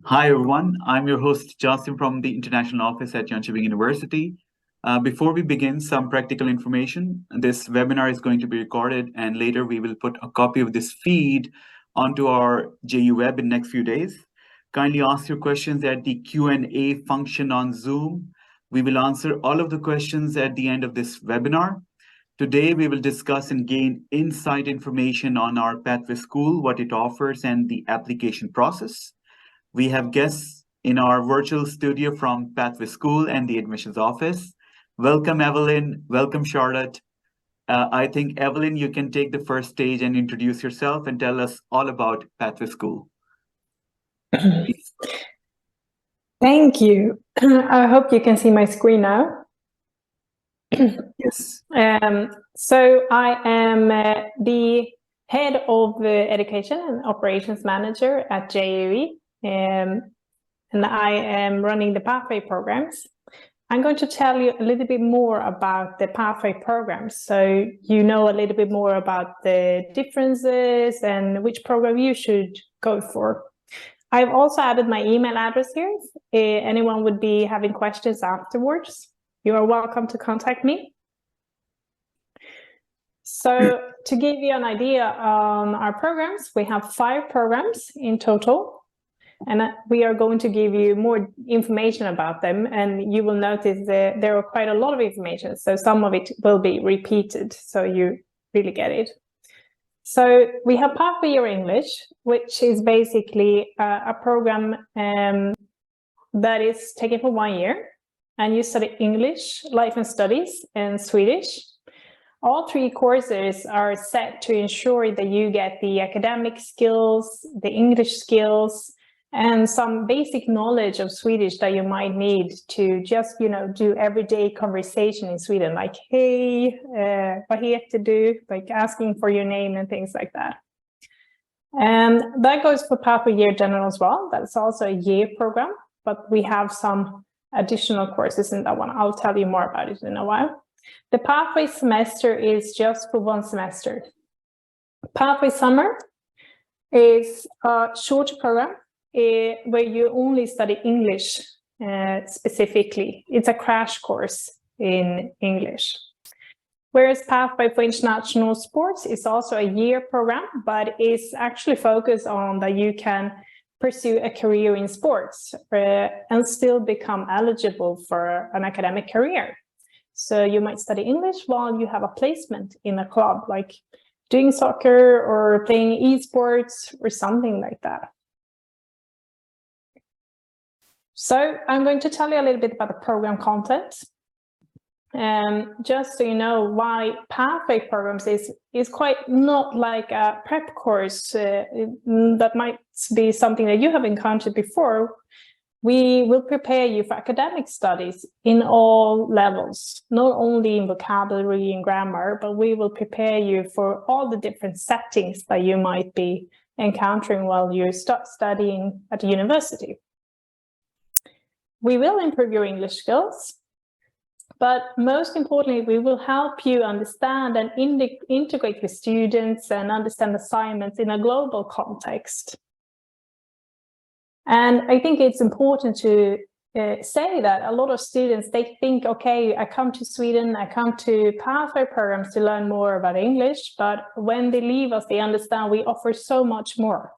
Hi, everyone. I'm your host, Justin from the International Office at Jönköping University. Before we begin, some practical information. This webinar is going to be recorded, and later we will put a copy of this feed onto our JU Web in next few days. Kindly ask your questions at the Q&A function on Zoom. We will answer all of the questions at the end of this webinar. Today, we will discuss and gain insight information on our Pathway School, what it offers, and the application process. We have guests in our virtual studio from Pathway School and the admissions office. Welcome, Evelyn. Welcome, Charlotte. I think, Evelyn, you can take the first stage and introduce yourself and tell us all about Pathway School. Thank you. I hope you can see my screen now. Yes. So I am the head of education and operations manager at JUE. And I am running the Pathway programs. I'm going to tell you a little bit more about the Pathway programs, so you know a little bit more about the differences and which program you should go for. I've also added my email address here. If anyone would be having questions afterwards, you are welcome to contact me. So to give you an idea on our programs, we have 5 programs in total. And we are going to give you more information about them, and you will notice that there are quite a lot of information, so some of it will be repeated, so you really get it. So we have Pathway Year English, which is basically a program that is taken for 1 year, and you study English, Life and Studies, and Swedish. All 3 courses are set to ensure that you get the academic skills, the English skills, and some basic knowledge of Swedish that you might need to just, do everyday conversation in Sweden, like, hey, vad heter du? Like asking for your name and things like that. And that goes for Pathway Year General as well. That's also a year program, but we have some additional courses in that one. I'll tell you more about it in a while. The Pathway semester is just for 1 semester. Pathway Summer is a short program where you only study English specifically. It's a crash course in English. Whereas Pathway for International Sports is also a year program, but is actually focused on that you can pursue a career in sports and still become eligible for an academic career. So you might study English while you have a placement in a club, like doing soccer or playing esports or something like that. So I'm going to tell you a little bit about the program content. Just so you know why Pathway programs is quite not like a prep course that might be something that you have encountered before. We will prepare you for academic studies in all levels, not only in vocabulary and grammar, but we will prepare you for all the different settings that you might be encountering while you start studying at the university. We will improve your English skills, but most importantly, we will help you understand and integrate with students and understand assignments in a global context. And I think it's important to say that a lot of students, they think, okay, I come to Sweden, I come to Pathway programs to learn more about English, but when they leave us, they understand we offer so much more.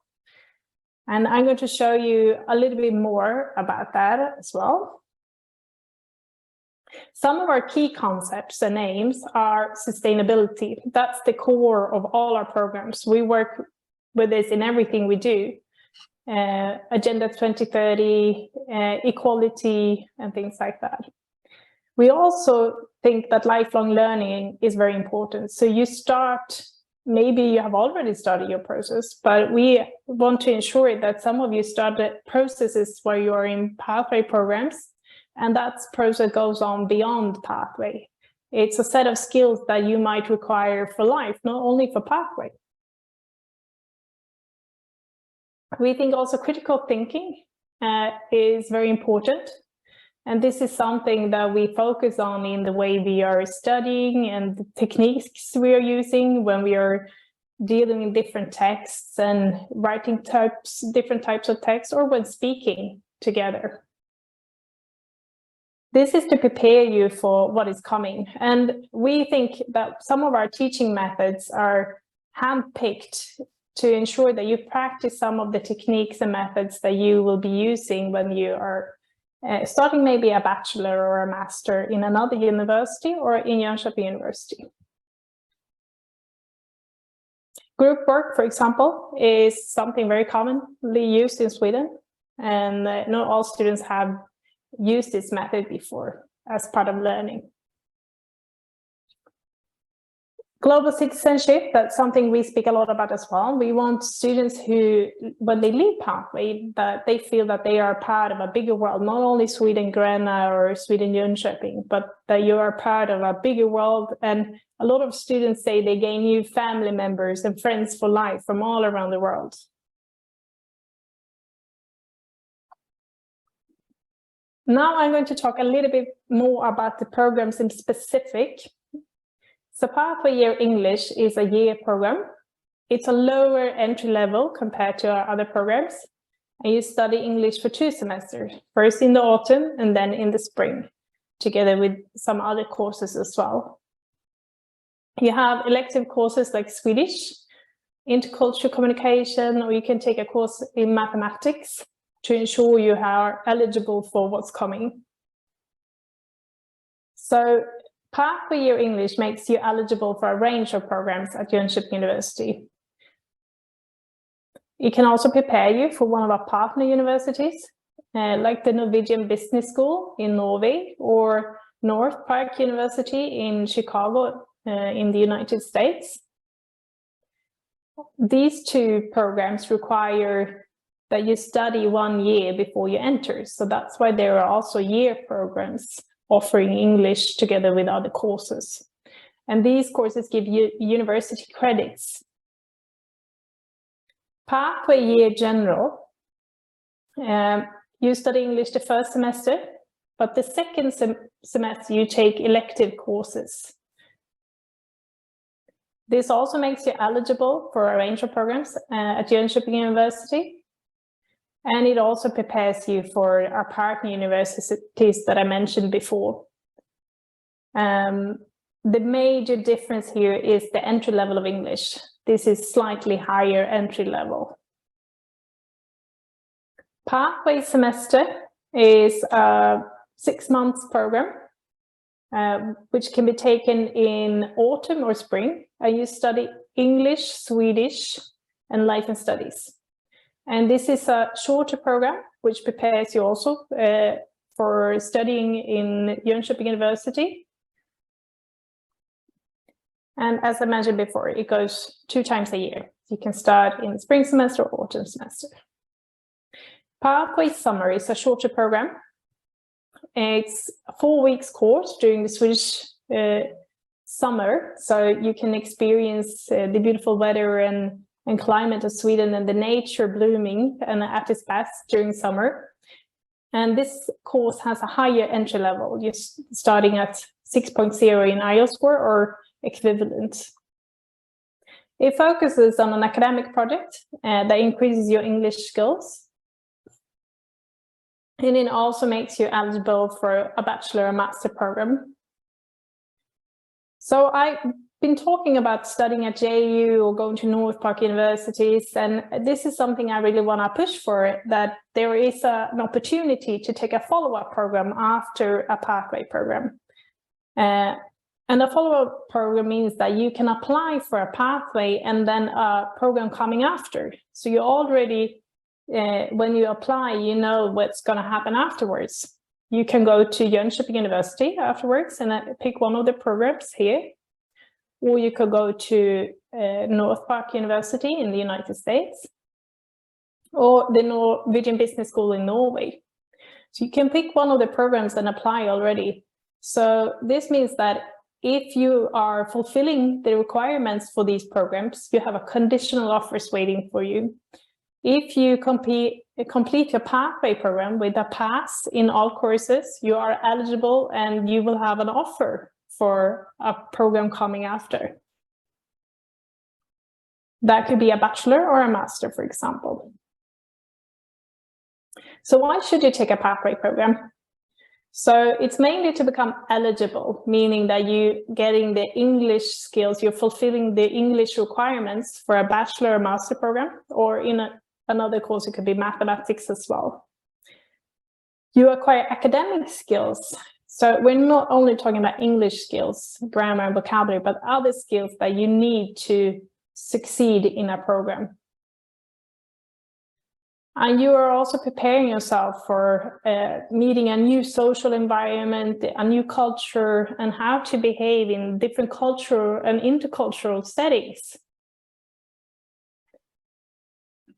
And I'm going to show you a little bit more about that as well. Some of our key concepts and aims are sustainability. That's the core of all our programs. We work with this in everything we do. Agenda 2030, equality, and things like that. We also think that lifelong learning is very important. So you start, maybe you have already started your process, but we want to ensure that some of you started processes where you are in Pathway programs, and that process goes on beyond Pathway. It's a set of skills that you might require for life, not only for Pathway. We think also critical thinking is very important. And this is something that we focus on in the way we are studying and the techniques we are using when we are dealing in different texts and writing different types of text, or when speaking together. This is to prepare you for what is coming. And we think that some of our teaching methods are handpicked to ensure that you practice some of the techniques and methods that you will be using when you are starting maybe a bachelor or a master in another university or in Jönköping University. Group work, for example, is something very commonly used in Sweden, and not all students have used this method before as part of learning. Global citizenship, that's something we speak a lot about as well. We want students who, when they leave Pathway, that they feel that they are part of a bigger world, not only Sweden Gränna or Sweden Jönköping, but that you are part of a bigger world. And a lot of students say they gain new family members and friends for life from all around the world. Now I'm going to talk a little bit more about the programs in specific. So Pathway Year English is a year program. It's a lower entry level compared to our other programs. And you study English for 2 semesters, first in the autumn and then in the spring, together with some other courses as well. You have elective courses like Swedish, intercultural communication, or you can take a course in mathematics to ensure you are eligible for what's coming. So Pathway Year English makes you eligible for a range of programs at Jönköping University. It can also prepare you for one of our partner universities, like the Norwegian Business School in Norway or North Park University in Chicago in the United States. These 2 programs require that you study 1 year before you enter. So that's why there are also year programs offering English together with other courses. And these courses give you university credits. Pathway Year General, you study English the first semester, but the second semester you take elective courses. This also makes you eligible for a range of programs at Jönköping University. And it also prepares you for our partner universities that I mentioned before. The major difference here is the entry level of English. This is slightly higher entry level. Pathway semester is a 6-month program, which can be taken in autumn or spring. And you study English, Swedish, and life and studies. And this is a shorter program, which prepares you also for studying in Jönköping University. And as I mentioned before, it goes 2 times a year. You can start in the spring semester or autumn semester. Pathway Summer is a shorter program. It's a 4 weeks course during the Swedish summer, so you can experience the beautiful weather and climate of Sweden and the nature blooming and at its best during summer. And this course has a higher entry level, just starting at 6.0 in IELTS score or equivalent. It focuses on an academic project that increases your English skills. And it also makes you eligible for a bachelor or master program. So I've been talking about studying at JU or going to North Park universities, and this is something I really want to push for, that there is an opportunity to take a follow-up program after a pathway program. And a follow-up program means that you can apply for a pathway and then a program coming after. So you already, when you apply, you know what's going to happen afterwards. You can go to Jönköping University afterwards and pick one of the programs here. Or you could go to North Park University in the United States, or the Norwegian Business School in Norway. So you can pick one of the programs and apply already. So this means that if you are fulfilling the requirements for these programs, you have a conditional offers waiting for you. If you complete your pathway program with a pass in all courses, you are eligible and you will have an offer for a program coming after. That could be a bachelor or a master, for example. So why should you take a pathway program? So it's mainly to become eligible, meaning that you're getting the English skills, you're fulfilling the English requirements for a bachelor or master program, or in another course, it could be mathematics as well. You acquire academic skills. So we're not only talking about English skills, grammar and vocabulary, but other skills that you need to succeed in a program. And you are also preparing yourself for meeting a new social environment, a new culture, and how to behave in different cultural and intercultural settings.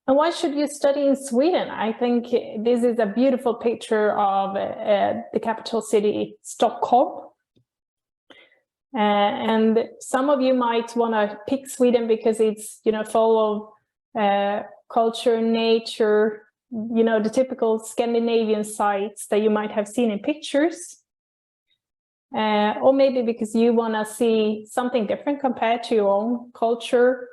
And why should you study in Sweden? I think this is a beautiful picture of the capital city, Stockholm. And some of you might want to pick Sweden because it's, full of culture, nature, the typical Scandinavian sites that you might have seen in pictures. Or maybe because you want to see something different compared to your own culture.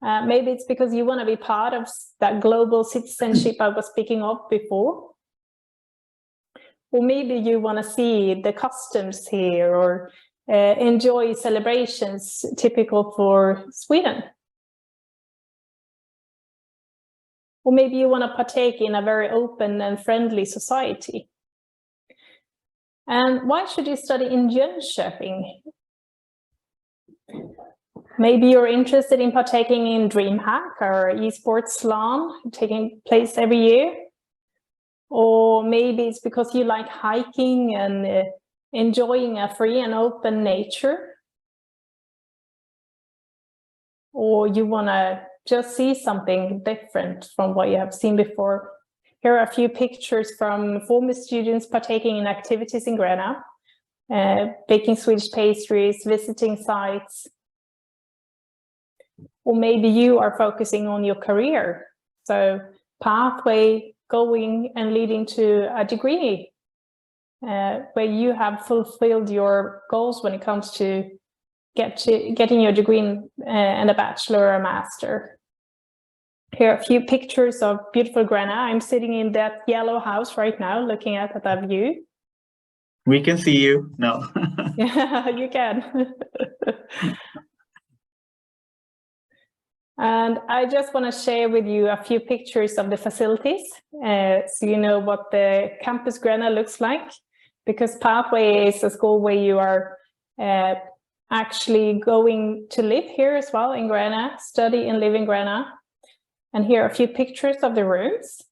Maybe it's because you want to be part of that global citizenship I was speaking of before. Or maybe you want to see the customs here or enjoy celebrations typical for Sweden. Or maybe you want to partake in a very open and friendly society. And why should you study in Jönköping? Maybe you're interested in partaking in DreamHack or esports slam taking place every year. Or maybe it's because you like hiking and enjoying a free and open nature. Or you want to just see something different from what you have seen before. Here are a few pictures from former students partaking in activities in Gränna, baking Swedish pastries, visiting sites. Or maybe you are focusing on your career. So pathway going and leading to a degree where you have fulfilled your goals when it comes to getting your degree and a bachelor or a master. Here are a few pictures of beautiful Gränna. I'm sitting in that yellow house right now, looking at that view. We can see you. No. Yeah, you can. And I just want to share with you a few pictures of the facilities, so you know what the campus Gränna looks like, because Pathway is a school where you are actually going to live here as well in Gränna, study and live in Gränna. And here are a few pictures of the rooms.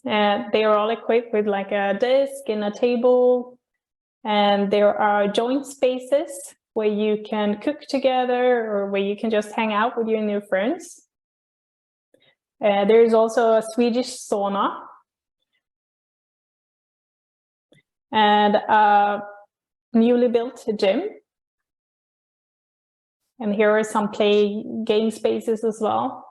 They are all equipped with like a desk and a table, and there are joint spaces where you can cook together or where you can just hang out with your new friends. There is also a Swedish sauna and a newly built gym. And here are some play game spaces as well.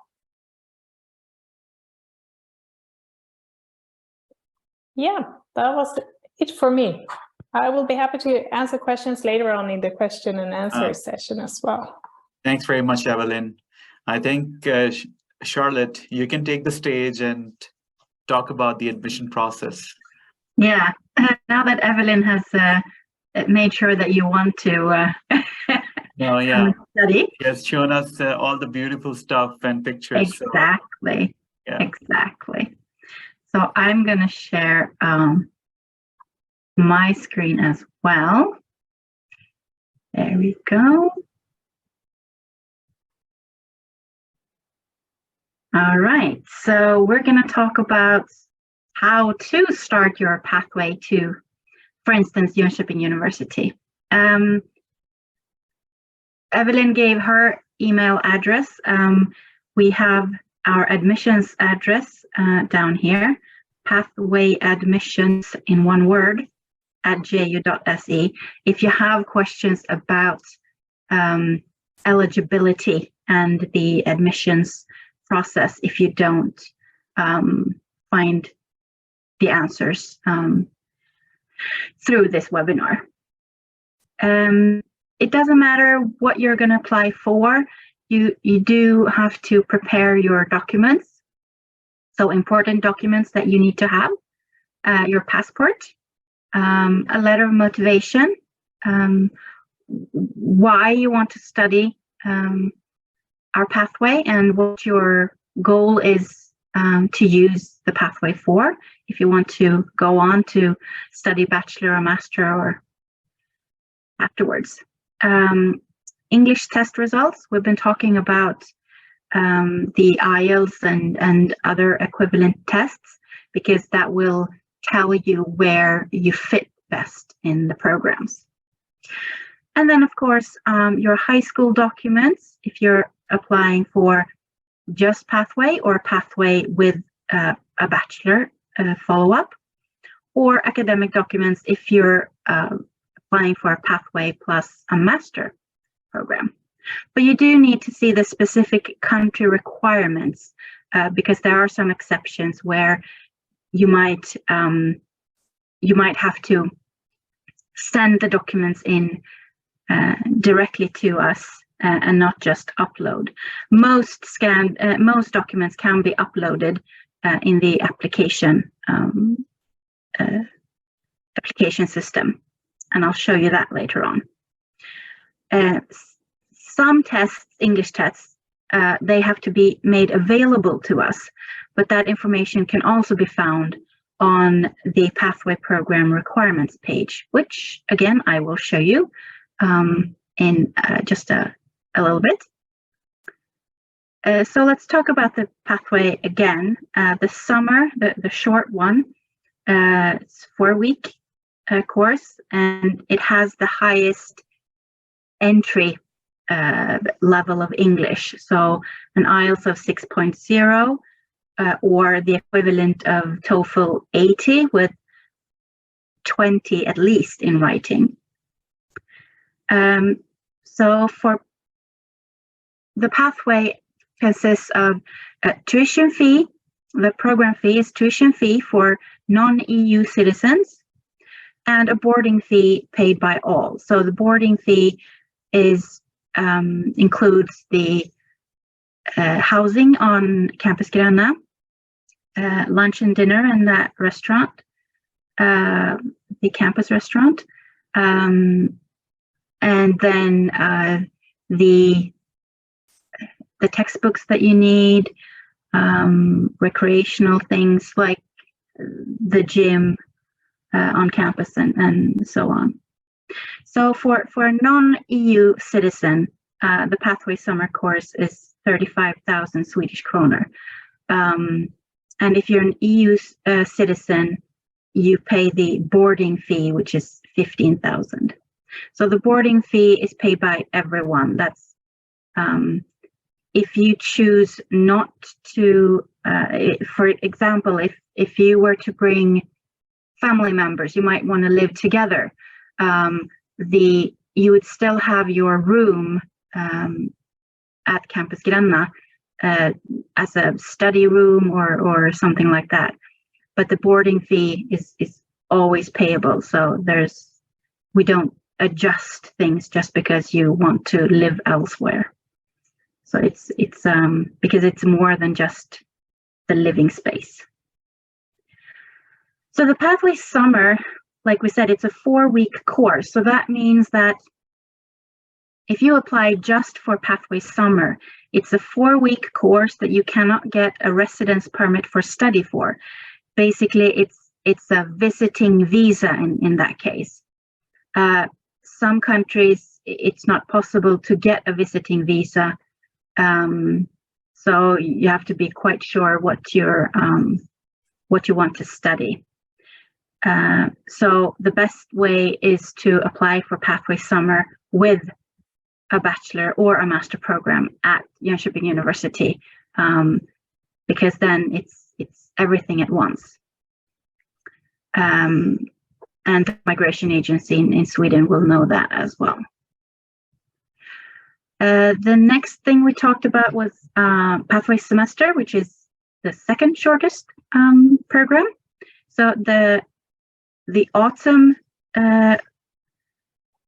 Yeah, that was it for me. I will be happy to answer questions later on in the question and answer session as well. Thanks very much, Evelyn. I think, Charlotte, you can take the stage and talk about the admission process. Yeah, now that Evelyn has made sure that you want to study. She has shown us all the beautiful stuff and pictures. Exactly, exactly. So I'm going to share my screen as well. There we go. All right, so we're going to talk about how to start your pathway to, for instance, Jönköping University. Evelyn gave her email address. We have our admissions address down here, pathwayadmissions in one word @ju.se. If you have questions about eligibility and the admissions process, if you don't find the answers through this webinar. it doesn't matter what you're going to apply for. You do have to prepare your documents. So important documents that you need to have, your passport, a letter of motivation, why you want to study our pathway and what your goal is to use the pathway for, if you want to go on to study bachelor or master or afterwards. English test results, we've been talking about the IELTS and other equivalent tests, because that will tell you where you fit best in the programs. And then, of course, your high school documents, if you're applying for just pathway or pathway with a bachelor follow-up, or academic documents if you're applying for a pathway plus a master program. But you do need to see the specific country requirements, because there are some exceptions where you might have to send the documents in directly to us and not just upload. Most documents can be uploaded in the application system, and I'll show you that later on. Some tests, English tests, they have to be made available to us, but that information can also be found on the Pathway Program Requirements page, which again I will show you in just a little bit. So let's talk about the pathway again. The summer, the short one, it's a 4-week course, and it has the highest entry level of English. So an IELTS of 6.0 or the equivalent of TOEFL 80 with 20 at least in writing. So for the pathway consists of a tuition fee. The program fee is tuition fee for non-EU citizens and a boarding fee paid by all. So the boarding fee is includes the housing on Campus Gränna, lunch and dinner in that restaurant, the campus restaurant, and then the textbooks that you need, recreational things like the gym on campus and so on. So for a non-EU citizen, the Pathway Summer course is 35,000 Swedish kroner. And if you're an EU citizen, you pay the boarding fee, which is 15,000. So the boarding fee is paid by everyone. That's if you choose not to, for example, if you were to bring family members, you might want to live together. You would still have your room at Campus Gränna as a study room or something like that. But the boarding fee is always payable. So we don't adjust things just because you want to live elsewhere. So it's because it's more than just the living space. So the Pathway Summer, like we said, it's a 4-week course. So that means that if you apply just for Pathway Summer, it's a 4-week course that you cannot get a residence permit for study for. Basically, it's a visiting visa in that case. Some countries, it's not possible to get a visiting visa. So you have to be quite sure what you want to study. So the best way is to apply for Pathway Summer with a bachelor or a master program at Jönköping University, because then it's everything at once. And the migration agency in Sweden will know that as well. The next thing we talked about was Pathway Semester, which is the second shortest program. So the autumn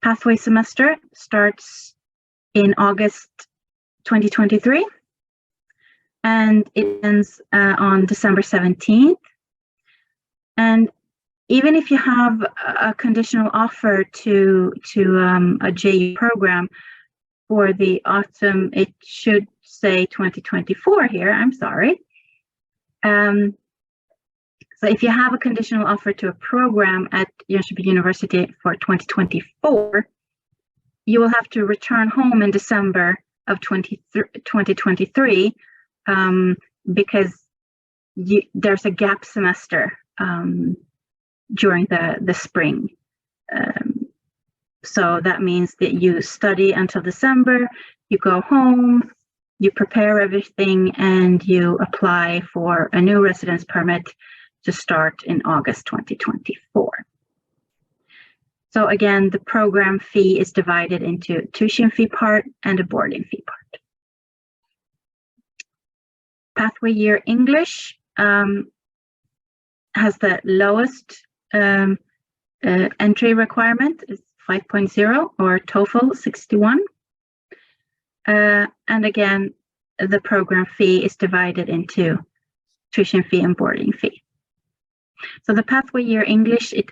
pathway semester starts in August 2023, and it ends on December 17th. And even if you have a conditional offer to a JU program for the autumn, it should say 2024 here, I'm sorry. So if you have a conditional offer to a program at Jönköping University for 2024, you will have to return home in December of 2023 because there's a gap semester during the spring. So that means that you study until December, you go home, you prepare everything, and you apply for a new residence permit to start in August 2024. So again, the program fee is divided into tuition fee part and a boarding fee part. Pathway year English has the lowest entry requirement, is 5.0, or TOEFL 61. And again, the program fee is divided into tuition fee and boarding fee. So the pathway year English, it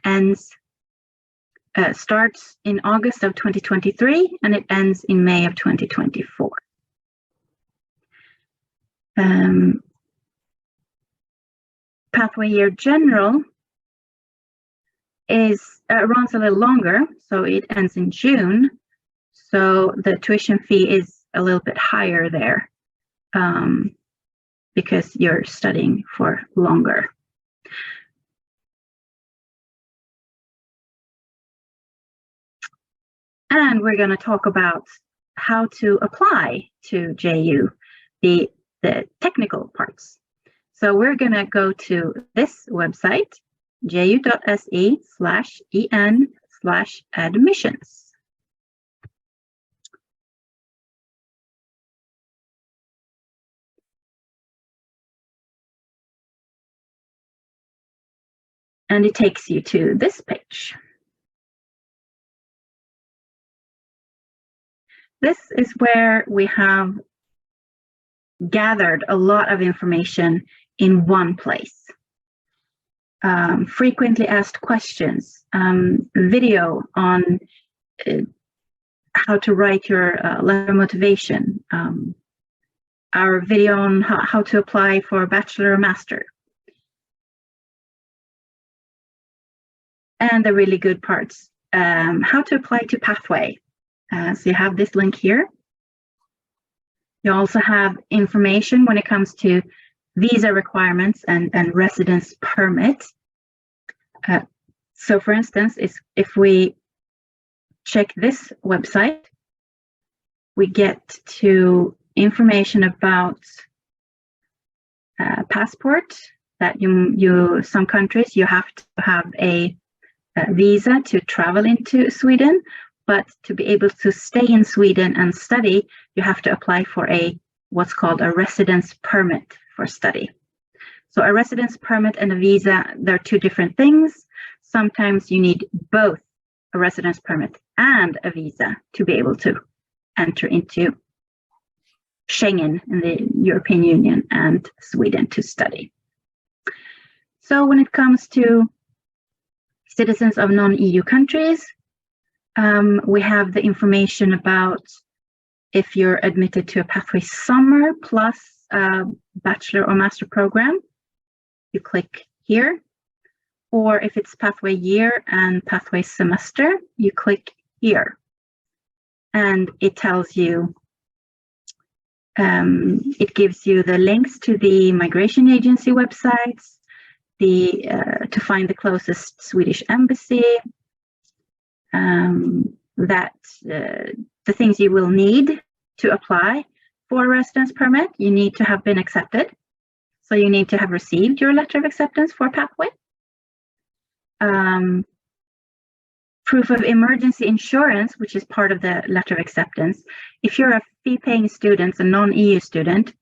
starts in August of 2023 and it ends in May of 2024. Pathway year general runs a little longer, so it ends in June. So the tuition fee is a little bit higher there because you're studying for longer. And we're going to talk about how to apply to JU, the technical parts. So we're going to go to this website, ju.se/en/admissions. And it takes you to this page. This is where we have gathered a lot of information in one place. Frequently asked questions, video on how to write your letter of motivation, our video on how to apply for a bachelor or master. And the really good parts, how to apply to pathway. So you have this link here. You also have information when it comes to visa requirements and residence permit. So for instance, if we check this website, we get to information about passport, that some countries you have to have a visa to travel into Sweden, but to be able to stay in Sweden and study, you have to apply for what's called a residence permit for study. So a residence permit and a visa, they're two different things. Sometimes you need both a residence permit and a visa to be able to enter into Schengen in the European Union and Sweden to study. So when it comes to citizens of non-EU countries, we have the information about if you're admitted to a pathway summer plus bachelor or master program, you click here. Or if it's pathway year and pathway semester, you click here. And it tells you, it gives you the links to the migration agency websites, to find the closest Swedish embassy, the things you will need to apply for a residence permit. You need to have been accepted. So you need to have received your letter of acceptance for pathway. Proof of emergency insurance, which is part of the letter of acceptance. If you're a fee-paying student, a non-EU student,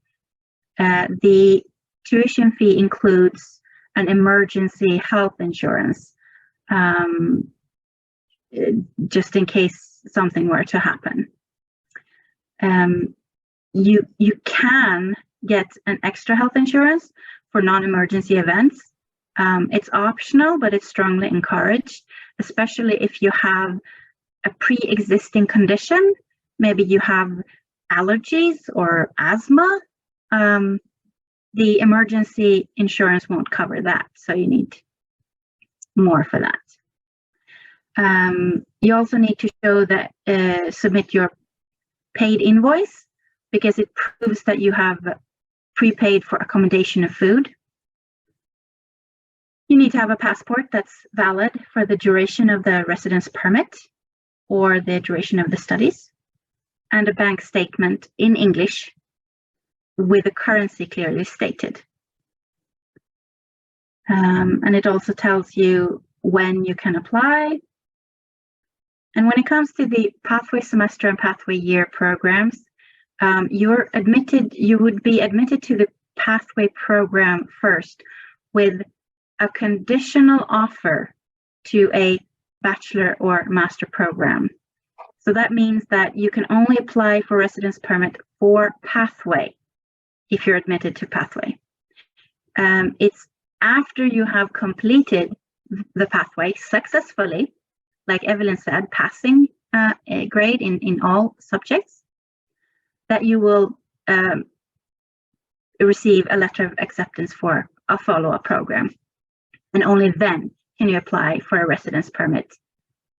the tuition fee includes an emergency health insurance. just in case something were to happen. You can get an extra health insurance for non-emergency events. It's optional, but it's strongly encouraged, especially if you have a pre-existing condition. Maybe you have allergies or asthma. The emergency insurance won't cover that, so you need more for that. You also need to show that submit your paid invoice, because it proves that you have prepaid for accommodation and food. You need to have a passport that's valid for the duration of the residence permit or the duration of the studies, and a bank statement in English with the currency clearly stated. And it also tells you when you can apply. And when it comes to the pathway semester and pathway year programs, you would be admitted to the pathway program first with a conditional offer to a bachelor or master program. So that means that you can only apply for residence permit for pathway if you're admitted to pathway. It's after you have completed the pathway successfully, like Evelyn said, passing a grade in all subjects, that you will receive a letter of acceptance for a follow-up program. And only then can you apply for a residence permit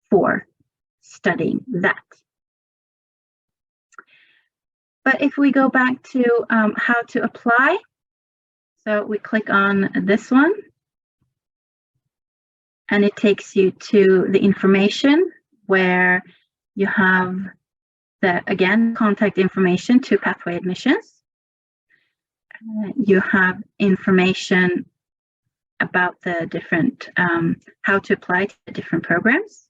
for studying that. But if we go back to how to apply, so we click on this one, and it takes you to the information where you have the, again, contact information to pathway admissions. You have information about the different, how to apply to the different programs.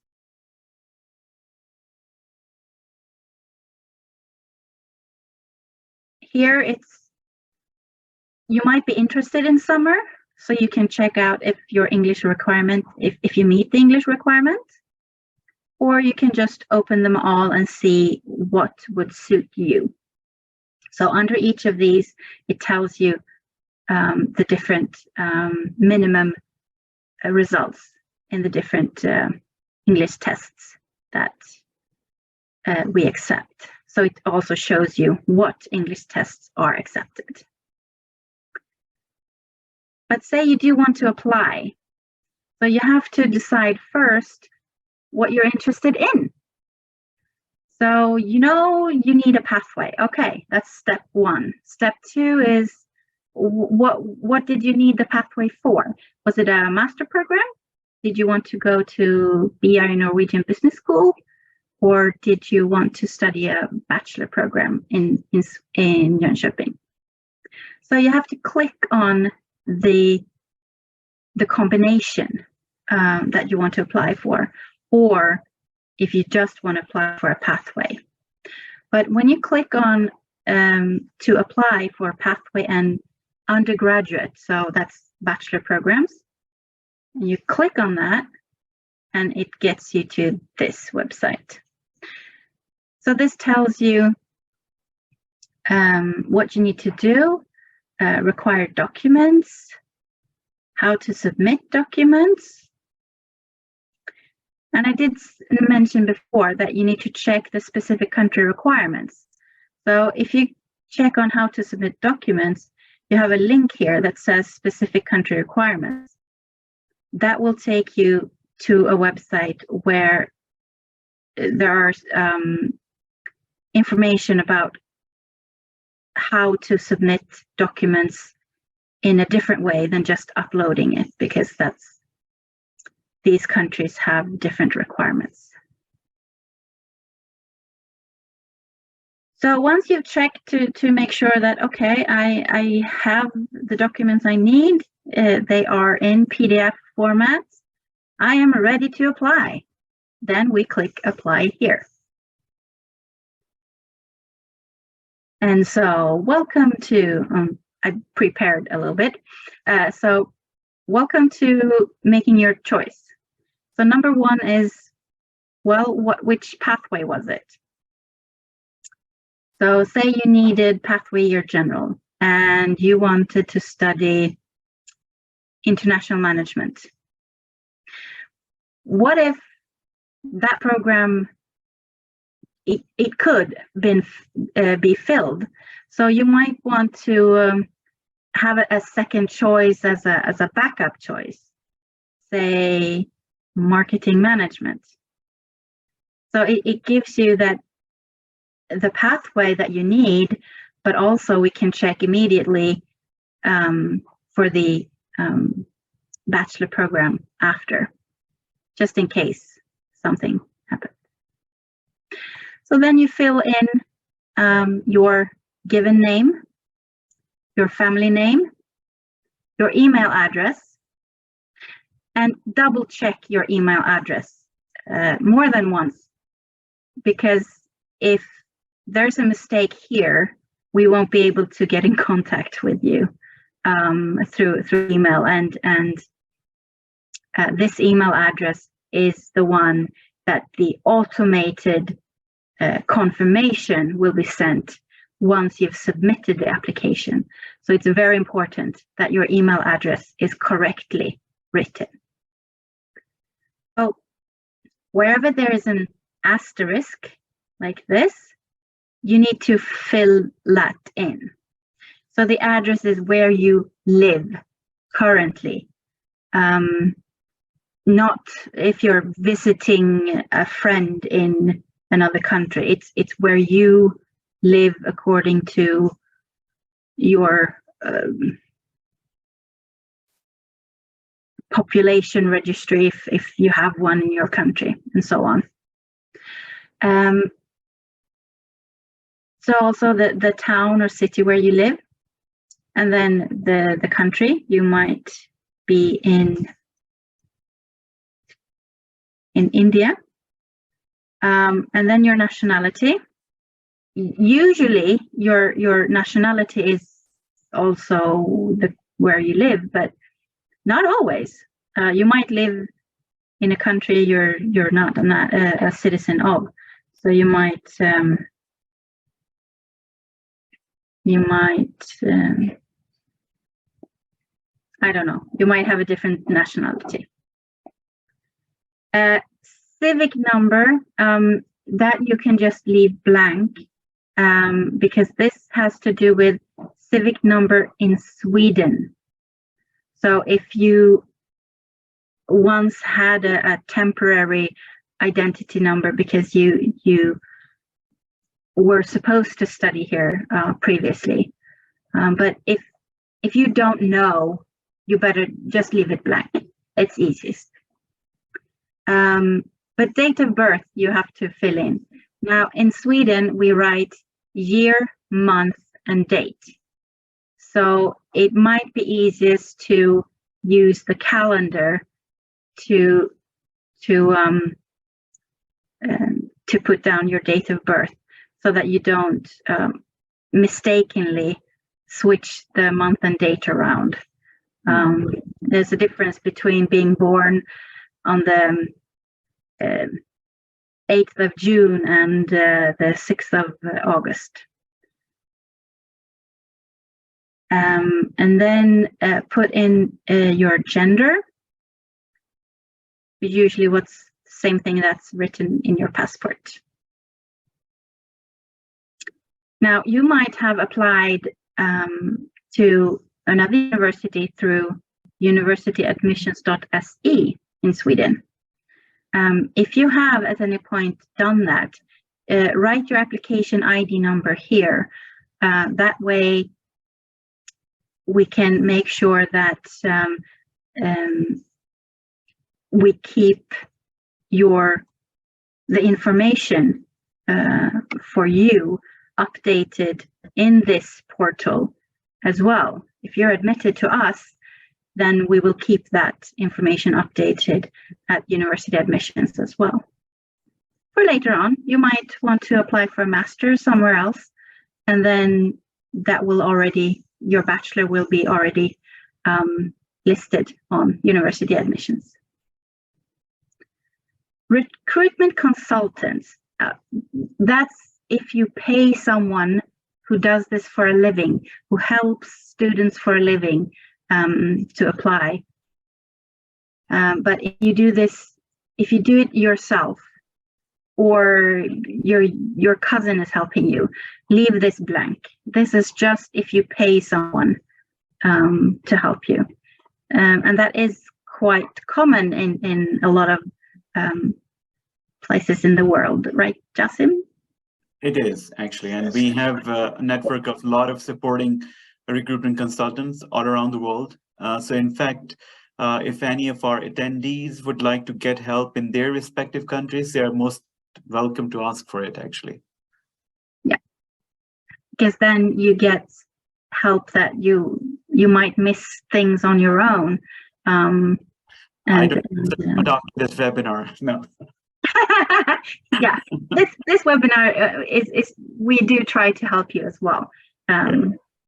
Here you might be interested in summer, so you can check out if your English requirement, if you meet the English requirement, or you can just open them all and see what would suit you. So under each of these, it tells you the different minimum results in the different English tests that we accept. So it also shows you what English tests are accepted. But say you do want to apply, so you have to decide first what you're interested in. So you know you need a pathway. Okay, that's step one. Step two is what did you need the pathway for? Was it a master program? Did you want to go to BI Norwegian Business School? Or did you want to study a bachelor program in Jönköping? So you have to click on the combination that you want to apply for, or if you just want to apply for a pathway. But when you click on to apply for a pathway and undergraduate, so that's bachelor programs, and you click on that, and it gets you to this website. So this tells you what you need to do, required documents, how to submit documents. And I did mention before that you need to check the specific country requirements. So if you check on how to submit documents, you have a link here that says specific country requirements. That will take you to a website where there are information about how to submit documents in a different way than just uploading it, because these countries have different requirements. So once you've checked to make sure that, okay, I have the documents I need, they are in PDF format, I am ready to apply. Then we click apply here. And so welcome to, I prepared a little bit. So welcome to making your choice. So number one is Well, which pathway was it? So say you needed pathway year general and you wanted to study international management. What if that program, it could be filled? So you might want to have a second choice as a backup choice, say marketing management. So it gives you that the pathway that you need, but also we can check immediately for the bachelor program after, just in case something happens. So then you fill in your given name, your family name, your email address, and double check your email address more than once, because if there's a mistake here, we won't be able to get in contact with you through email, and this email address is the one that the automated confirmation will be sent once you've submitted the application. So it's very important that your email address is correctly written. So wherever there is an asterisk like this, you need to fill that in. So the address is where you live currently, not if you're visiting a friend in another country. It's where you live according to your population registry, if you have one in your country, and so on. So also the town or city where you live, and then the country. You might be in India, and then your nationality. Usually your nationality is also where you live, but not always. You might live in a country you're not a citizen of, so you might I don't know, you might have a different nationality. Civic number, that you can just leave blank, because this has to do with civic number in Sweden. So if you once had a temporary identity number because you were supposed to study here previously, but if you don't know, you better just leave it blank. It's easiest. But date of birth you have to fill in. Now in Sweden we write year, month, and date. So it might be easiest to use the calendar to put down your date of birth, so that you don't mistakenly switch the month and date around. There's a difference between being born on the 8th of June and the 6th of August. And then put in your gender, usually what's the same thing that's written in your passport. Now, you might have applied to another university through universityadmissions.se in Sweden. If you have at any point done that, write your application ID number here. That way we can make sure that we keep the information for you updated in this portal as well. If you're admitted to us, then we will keep that information updated at university admissions as well. For later on, you might want to apply for a master's somewhere else, and then that will your bachelor will be already listed on university admissions. Recruitment consultants, that's if you pay someone who does this for a living, who helps students for a living to apply. But if you do it yourself, or your cousin is helping you, leave this blank. This is just if you pay someone to help you. And that is quite common in a lot of places in the world, right, Jasim? It is, actually, and we have a network of a lot of supporting recruitment consultants all around the world. So in fact, if any of our attendees would like to get help in their respective countries, they are most welcome to ask for it, actually. Yeah, because then you get help that you might miss things on your own. I don't after this webinar, no. Yeah, this webinar is we do try to help you as well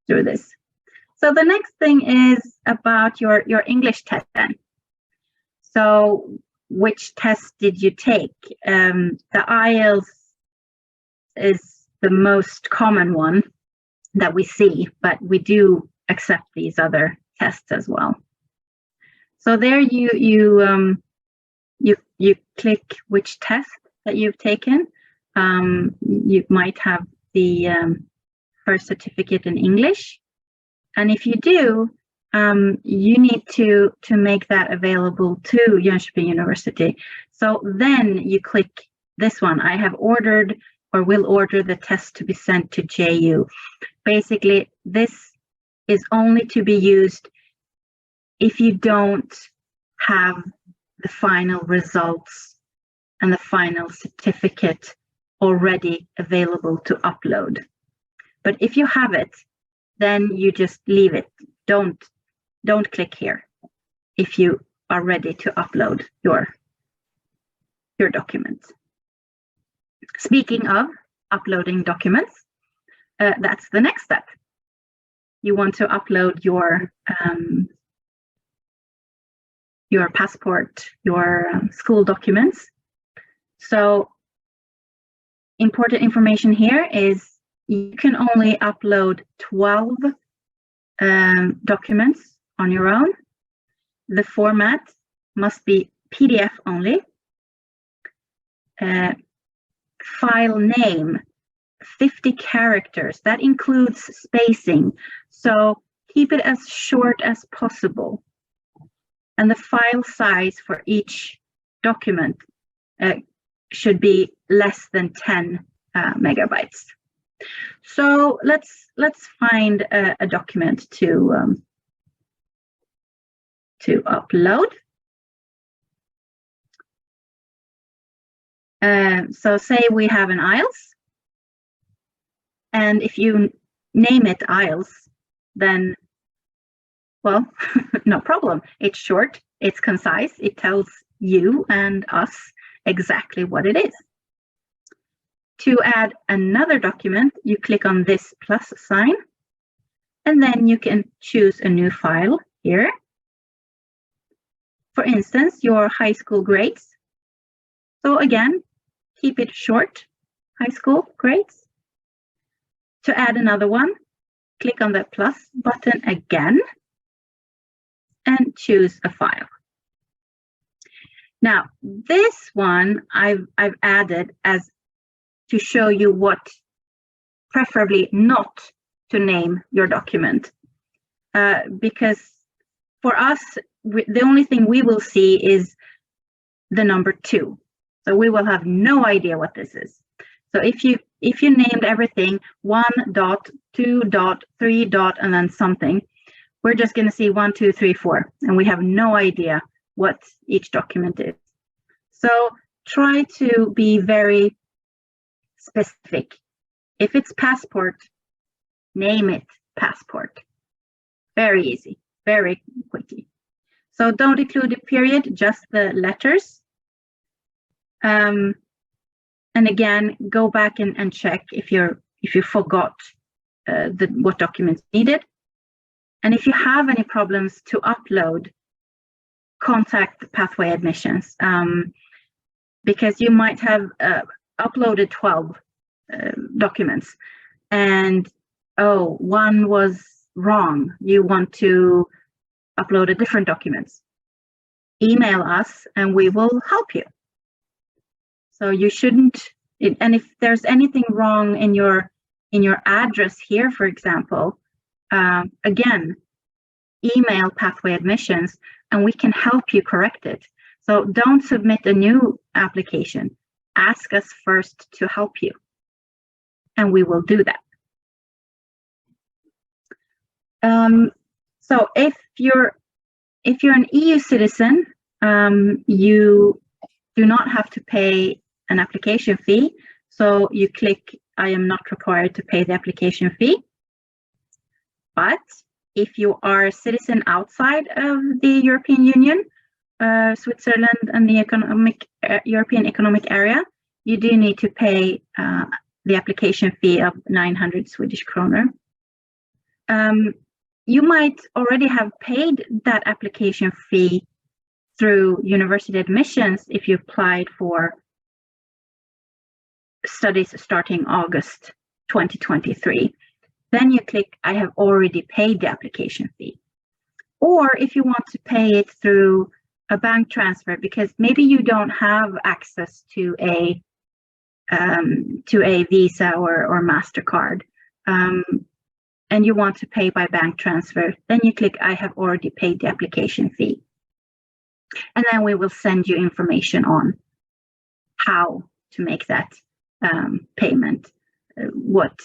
through this. So the next thing is about your English test then. So which test did you take? The IELTS is the most common one that we see, but we do accept these other tests as well. So there you click which test that you've taken. You might have the first certificate in English, and if you do, you need to make that available to Jönköping University. So then you click this one. I have ordered or will order the test to be sent to JU. Basically, this is only to be used if you don't have the final results and the final certificate already available to upload. But if you have it, then you just leave it. Don't click here if you are ready to upload your documents. Speaking of uploading documents, that's the next step. You want to upload your passport, your school documents. So important information here is you can only upload 12 documents on your own. The format must be PDF only. File name, 50 characters. That includes spacing. So keep it as short as possible. And the file size for each document should be less than 10 megabytes. So let's find a document to upload. So say we have an IELTS, and if you name it IELTS, then, well, no problem. It's short, it's concise, it tells you and us exactly what it is. To add another document, you click on this plus sign, and then you can choose a new file here. For instance, your high school grades. So again, keep it short, high school grades. To add another one, click on the plus button again and choose a file. Now, this one I've added as to show you what preferably not to name your document. Because for us, the only thing we will see is the number 2. So we will have no idea what this is. So if you named everything 1 dot, 2 dot, 3 dot, and then something, we're just going to see 1, 2, 3, 4, and we have no idea what each document is. So try to be very specific. If it's passport, name it passport. Very easy, very quickly. So don't include a period, just the letters. And again, go back and check if you forgot what documents needed. And if you have any problems to upload, contact Pathway Admissions. because you might have uploaded 12 documents, and one was wrong. You want to upload a different documents. Email us and we will help you. So you shouldn't, and if there's anything wrong in your address here, for example, again, email Pathway Admissions and we can help you correct it. So don't submit a new application. Ask us first to help you, and we will do that. So if you're an EU citizen, you do not have to pay an application fee. So you click, I am not required to pay the application fee. But if you are a citizen outside of the European Union, Switzerland and the European Economic Area, you do need to pay the application fee of 900 Swedish kroner. You might already have paid that application fee through university admissions if you applied for studies starting August 2023. Then you click, I have already paid the application fee. Or if you want to pay it through a bank transfer, because maybe you don't have access to a Visa or MasterCard, and you want to pay by bank transfer, then you click, I have already paid the application fee. And then we will send you information on how to make that payment, what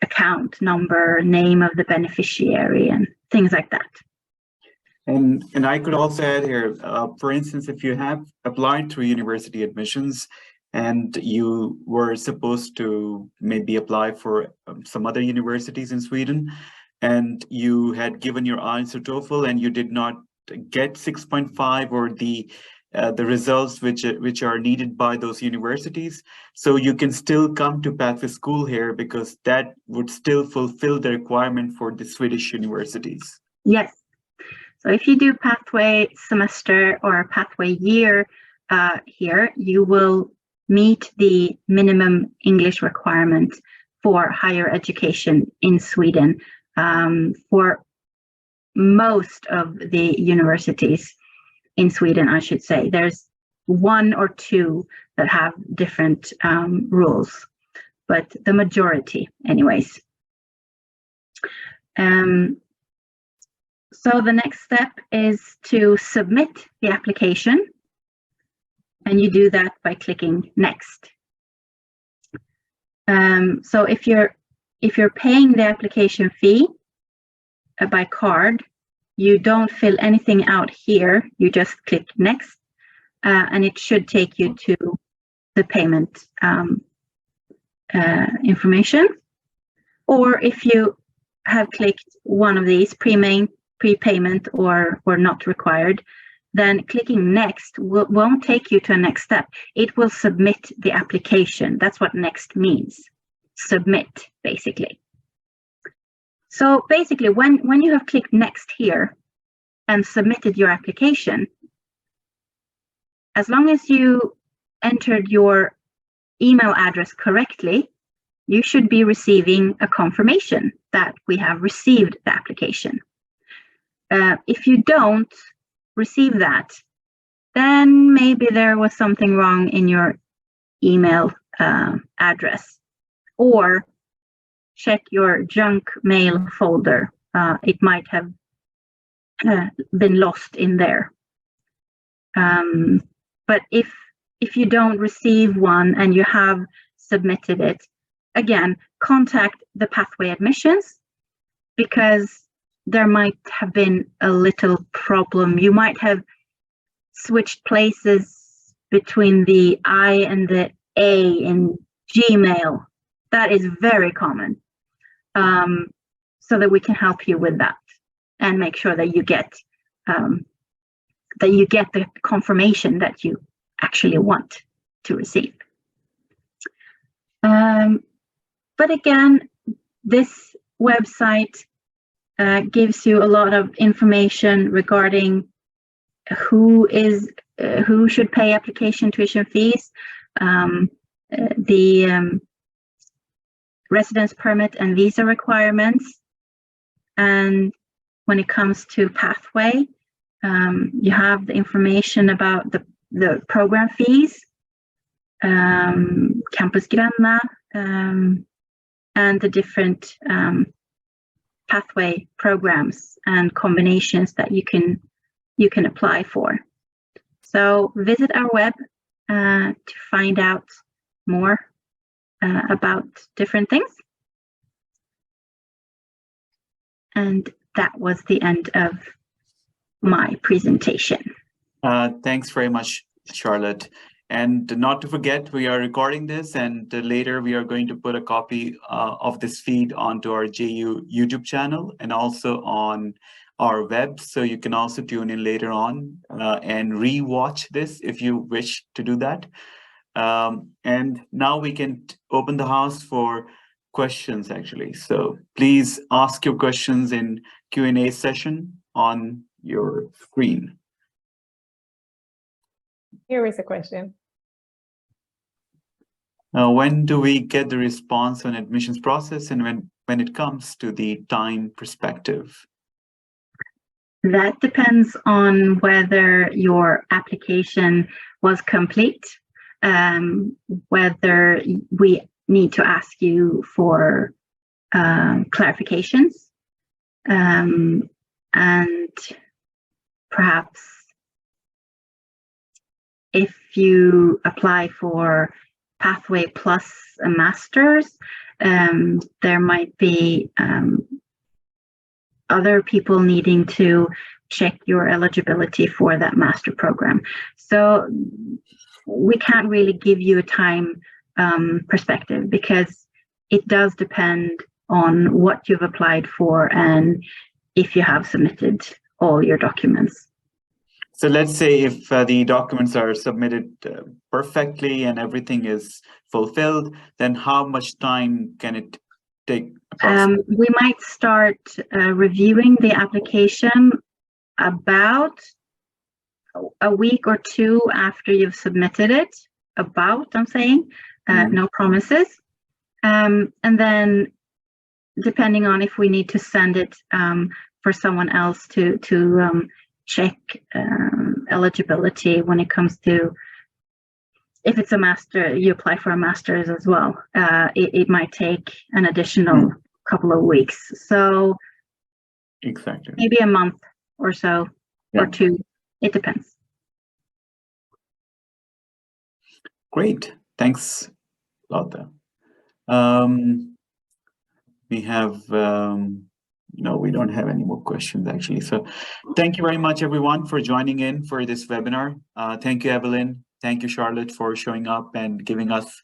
account number, name of the beneficiary, and things like that. And I could also add here, for instance, if you have applied through university admissions and you were supposed to maybe apply for some other universities in Sweden, and you had given your IELTS or TOEFL and you did not get 6.5 or the results which are needed by those universities, so you can still come to Pathway School here because that would still fulfill the requirement for the Swedish universities. Yes. So if you do Pathway semester or Pathway year here, you will meet the minimum English requirement for higher education in Sweden for most of the universities in Sweden, I should say. There's one or two that have different rules, but the majority anyways. So the next step is to submit the application, and you do that by clicking next. So if you're paying the application fee by card, you don't fill anything out here. You just click next, and it should take you to the payment information. Or if you have clicked one of these, prepayment or not required, then clicking next won't take you to a next step. It will submit the application. That's what next means. Submit, basically. So basically, when you have clicked next here and submitted your application, as long as you entered your email address correctly, you should be receiving a confirmation that we have received the application. If you don't receive that, then maybe there was something wrong in your email address, or check your junk mail folder. It might have been lost in there. But if you don't receive one and you have submitted it, again, contact the Pathway Admissions, because there might have been a little problem. You might have switched places between the I and the A in Gmail. That is very common. So that we can help you with that and make sure that you get the confirmation that you actually want to receive. But again, this website gives you a lot of information regarding who should pay application tuition fees, the residence permit and visa requirements, and when it comes to pathway, you have the information about the program fees, campusgranna, and the different pathway programs and combinations that you can apply for. So visit our web to find out more about different things. And that was the end of my presentation. Thanks very much, Charlotte. And not to forget, we are recording this, and later we are going to put a copy of this feed onto our JU YouTube channel and also on our web. So you can also tune in later on and re-watch this if you wish to do that. And now we can open the house for questions, actually. So please ask your questions in Q&A session on your screen. Here is a question. When do we get the response on admissions process, and when it comes to the time perspective? That depends on whether your application was complete, whether we need to ask you for clarifications, and perhaps if you apply for pathway plus a master's, there might be other people needing to check your eligibility for that master program. So we can't really give you a time perspective, because it does depend on what you've applied for and if you have submitted all your documents. So let's say if the documents are submitted perfectly and everything is fulfilled, then how much time can it take? We might start reviewing the application about a week or two after you've submitted it. I'm saying, no promises. And then depending on if we need to send it for someone else to check eligibility when it comes to, if it's a master, you apply for a master's as well. It might take an additional couple of weeks. So exactly, maybe a month or so, or two. It depends. Great, thanks, Lotta. We have no, we don't have any more questions, actually. So thank you very much, everyone, for joining in for this webinar. Thank you, Evelyn. Thank you, Charlotte, for showing up and giving us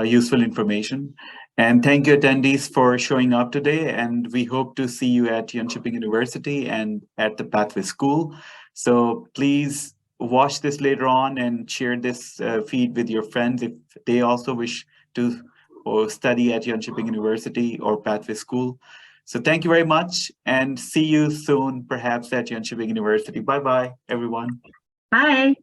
useful information. And thank you, attendees, for showing up today. And we hope to see you at Jönköping University and at the Pathway School. So please watch this later on and share this feed with your friends if they also wish to study at Jönköping University or Pathway School. So thank you very much, and see you soon, perhaps at Jönköping University. Bye-bye, everyone. Bye.